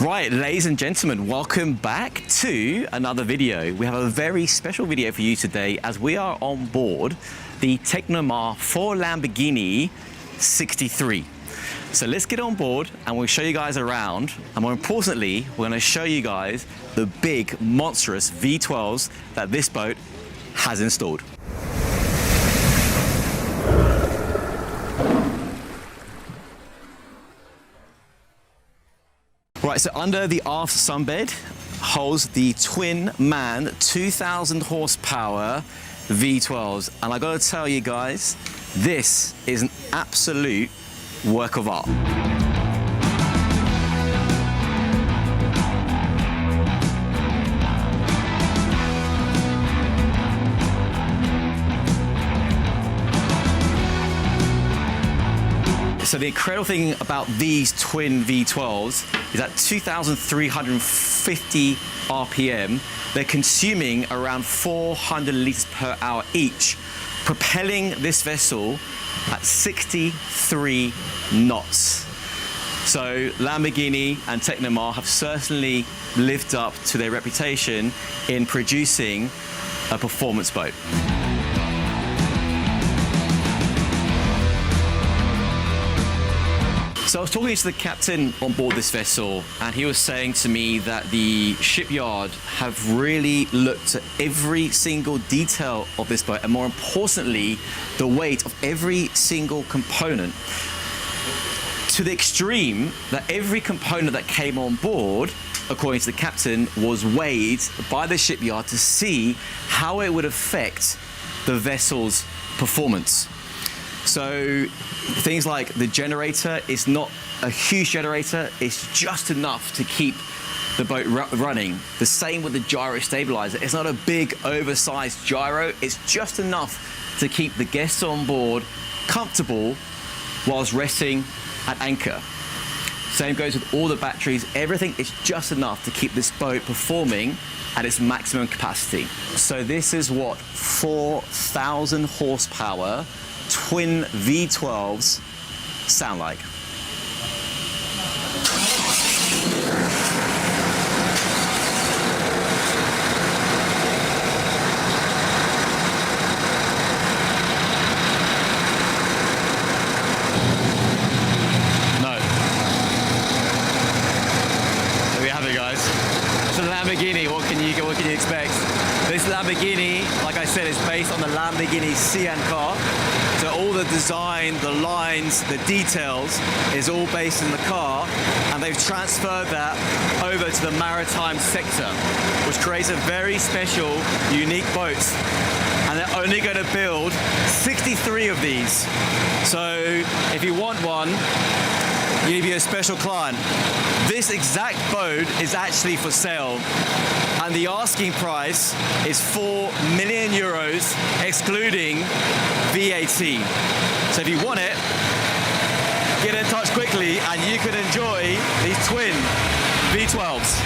Right, ladies and gentlemen, welcome back to another video. We have a very special video for you today as we are on board the Technomar for Lamborghini 63. So let's get on board and we'll show you guys around. And more importantly, we're gonna show you guys the big, monstrous V12s that this boat has installed. Right, so under the aft sunbed holds the twin-man 2,000 horsepower V12s. And I gotta tell you guys, this is an absolute work of art. So the incredible thing about these twin V12s is at 2,350 RPM, they're consuming around 400 liters per hour each, propelling this vessel at 63 knots. So Lamborghini and Technomar have certainly lived up to their reputation in producing a performance boat. So I was talking to the captain on board this vessel, and he was saying to me that the shipyard have really looked at every single detail of this boat, and more importantly, the weight of every single component, to the extreme that every component that came on board, according to the captain, was weighed by the shipyard to see how it would affect the vessel's performance. So things like the generator is not a huge generator, it's just enough to keep the boat running. The same with the gyro stabilizer. It's not a big oversized gyro, it's just enough to keep the guests on board comfortable whilst resting at anchor. Same goes with all the batteries. Everything is just enough to keep this boat performing at its maximum capacity. So this is what 4,000 horsepower twin V12s sound like. No. There we have it, guys. It's a Lamborghini. What can you expect? This Lamborghini, like I said, is based on the Lamborghini Sian car. So all the design, the lines, the details is all based in the car, and they've transferred that over to the maritime sector, which creates a very special, unique boat. And they're only going to build 63 of these. So if you want one, you need to be a special client. This exact boat is actually for sale, and the asking price is 4 million euros, excluding VAT. So if you want it, get in touch quickly and you can enjoy these twin V12s.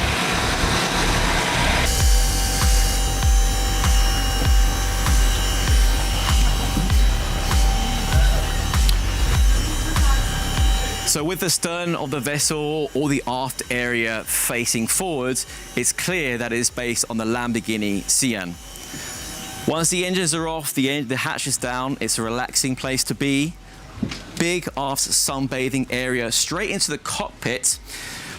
So with the stern of the vessel or the aft area facing forwards, it's clear that it is based on the Lamborghini Sian. Once the engines are off, the hatch is down, it's a relaxing place to be. Big aft sunbathing area straight into the cockpit,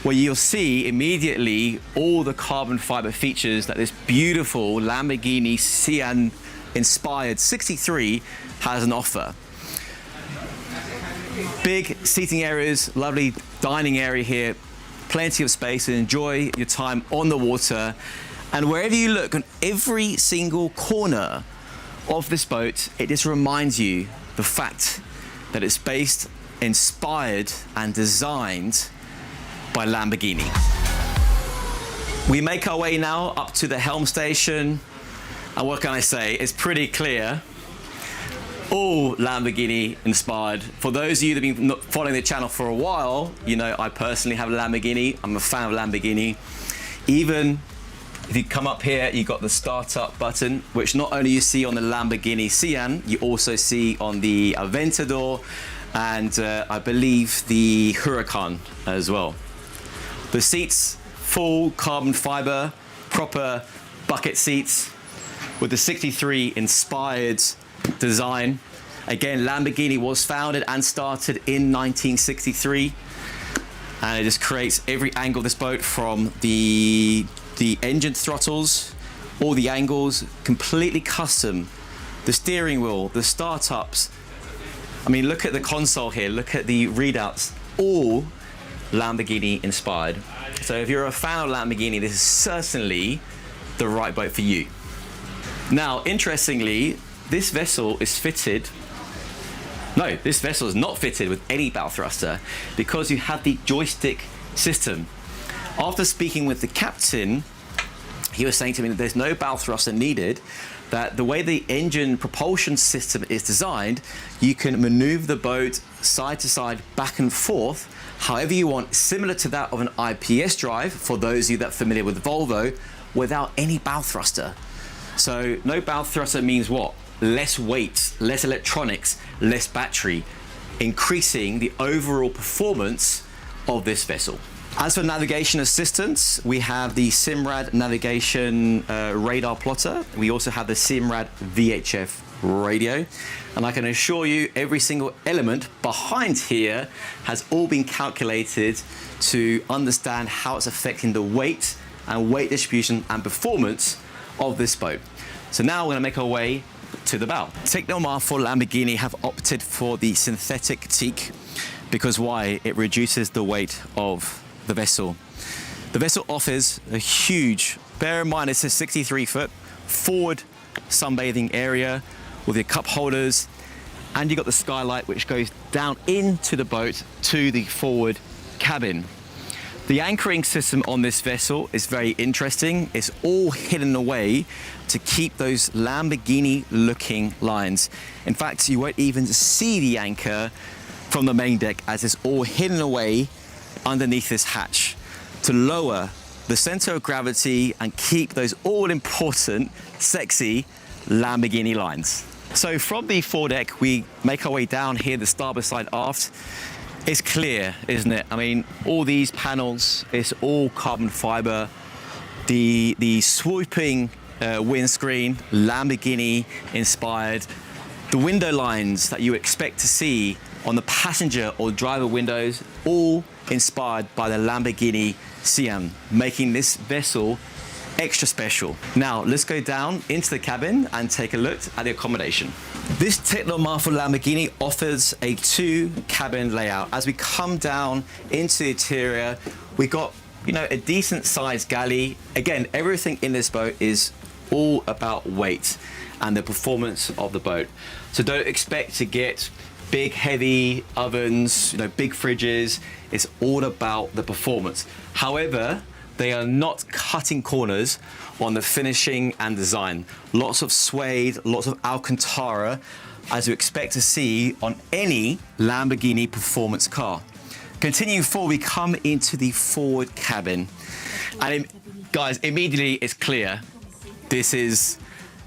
where you'll see immediately all the carbon fiber features that this beautiful Lamborghini Sian inspired 63 has on offer. Big seating areas, lovely dining area here, plenty of space to enjoy your time on the water. And wherever you look, on every single corner of this boat, it just reminds you the fact that it's based, inspired, and designed by Lamborghini. We make our way now up to the helm station, and what can I say? It's pretty clear. All Lamborghini inspired. For those of you that have been following the channel for a while, you know I personally have a Lamborghini. I'm a fan of Lamborghini. Even if you come up here, you got the startup button, which not only you see on the Lamborghini Sian, you also see on the Aventador and I believe the Huracan as well. The seats, full carbon fiber, proper bucket seats with the 63 inspired design. Again, Lamborghini was founded and started in 1963. And it just creates every angle of this boat, from the engine throttles, all the angles, completely custom. The steering wheel, the startups. I mean, look at the console here, look at the readouts, all Lamborghini inspired. So if you're a fan of Lamborghini, this is certainly the right boat for you. Now, interestingly, this vessel is fitted. No, this vessel is not fitted with any bow thruster because you have the joystick system. After speaking with the captain, he was saying to me that there's no bow thruster needed, that the way the engine propulsion system is designed, you can maneuver the boat side to side, back and forth, however you want, similar to that of an IPS drive, for those of you that are familiar with Volvo, without any bow thruster. So no bow thruster means what? Less weight, less electronics, less battery, increasing the overall performance of this vessel. As for navigation assistance, we have the Simrad navigation radar plotter. We also have the Simrad VHF radio. And I can assure you, every single element behind here has all been calculated to understand how it's affecting the weight and weight distribution and performance of this boat. So now we're gonna make our way to the bow. Technomarful Lamborghini have opted for the synthetic teak because why? It reduces the weight of the vessel. The vessel offers a huge, bear in mind it's a 63 foot forward sunbathing area with your cup holders, and you got the skylight which goes down into the boat to the forward cabin. The anchoring system on this vessel is very interesting. It's all hidden away to keep those Lamborghini looking lines. In fact, you won't even see the anchor from the main deck as it's all hidden away underneath this hatch to lower the center of gravity and keep those all-important, sexy Lamborghini lines. So from the foredeck, we make our way down here, the starboard side aft. It's clear, isn't it? I mean, all these panels, it's all carbon fiber. The swooping windscreen, Lamborghini inspired. The window lines that you expect to see on the passenger or driver windows, all inspired by the Lamborghini Siam, making this vessel extra special. Now, let's go down into the cabin and take a look at the accommodation. This Technomarful Lamborghini offers a 2-cabin layout. As we come down into the interior, we got, you know, a decent sized galley. Again, everything in this boat is all about weight and the performance of the boat. So don't expect to get big heavy ovens, you know, big fridges. It's all about the performance. However, they are not cutting corners on the finishing and design. Lots of suede, lots of Alcantara, as you expect to see on any Lamborghini performance car. Continuing forward, we come into the forward cabin. And guys, immediately it's clear, this is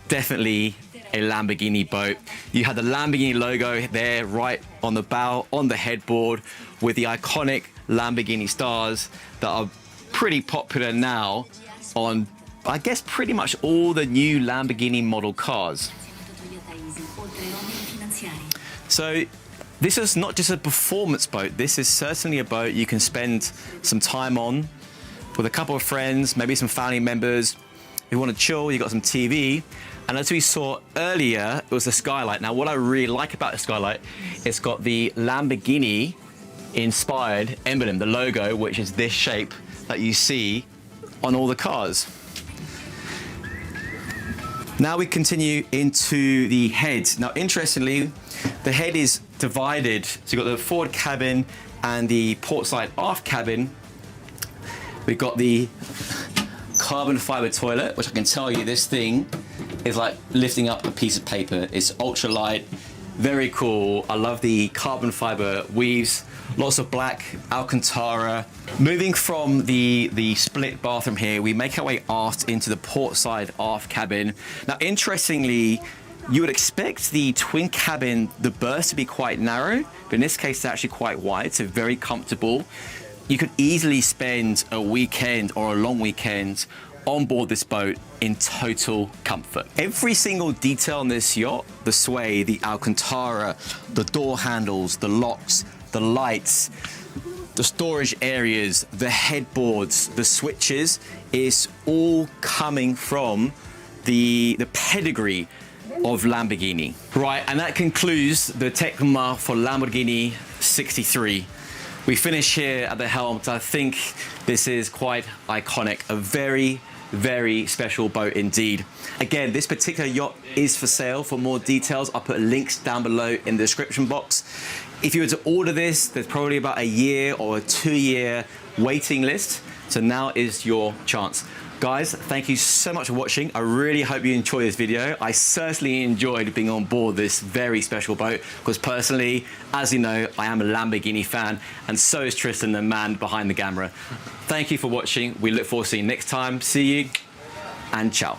definitely a Lamborghini boat. You have the Lamborghini logo there right on the bow, on the headboard, with the iconic Lamborghini stars that are pretty popular now on, I guess, pretty much all the new Lamborghini model cars. So this is not just a performance boat. This is certainly a boat you can spend some time on with a couple of friends, maybe some family members. If you want to chill, you got some TV. And as we saw earlier, it was the skylight. Now, what I really like about the skylight, it's got the Lamborghini inspired emblem, the logo, which is this shape that you see on all the cars. Now we continue into the head. Now, interestingly, the head is divided. So you've got the forward cabin and the port side aft cabin. We've got the carbon fiber toilet, which I can tell you this thing is like lifting up a piece of paper. It's ultra light, very cool. I love the carbon fiber weaves, lots of black Alcantara. Moving from the split bathroom here, we make our way aft into the port side aft cabin. Now, interestingly, you would expect the twin cabin, the berths to be quite narrow, but in this case, they're actually quite wide, so very comfortable. You could easily spend a weekend or a long weekend on board this boat in total comfort. Every single detail on this yacht, the sway, the Alcantara, the door handles, the locks, the lights, the storage areas, the headboards, the switches, is all coming from the pedigree of Lamborghini. Right, and that concludes the tech remark for Lamborghini 63. We finish here at the helm, so I think this is quite iconic, a very, very special boat indeed. Again, this particular yacht is for sale. For more details, I'll put links down below in the description box. If you were to order this, there's probably about a year or a 2-year waiting list, so now is your chance. Guys, thank you so much for watching. I really hope you enjoyed this video. I certainly enjoyed being on board this very special boat because personally, as you know, I am a Lamborghini fan and so is Tristan, the man behind the camera. Thank you for watching. We look forward to seeing you next time. See you and ciao.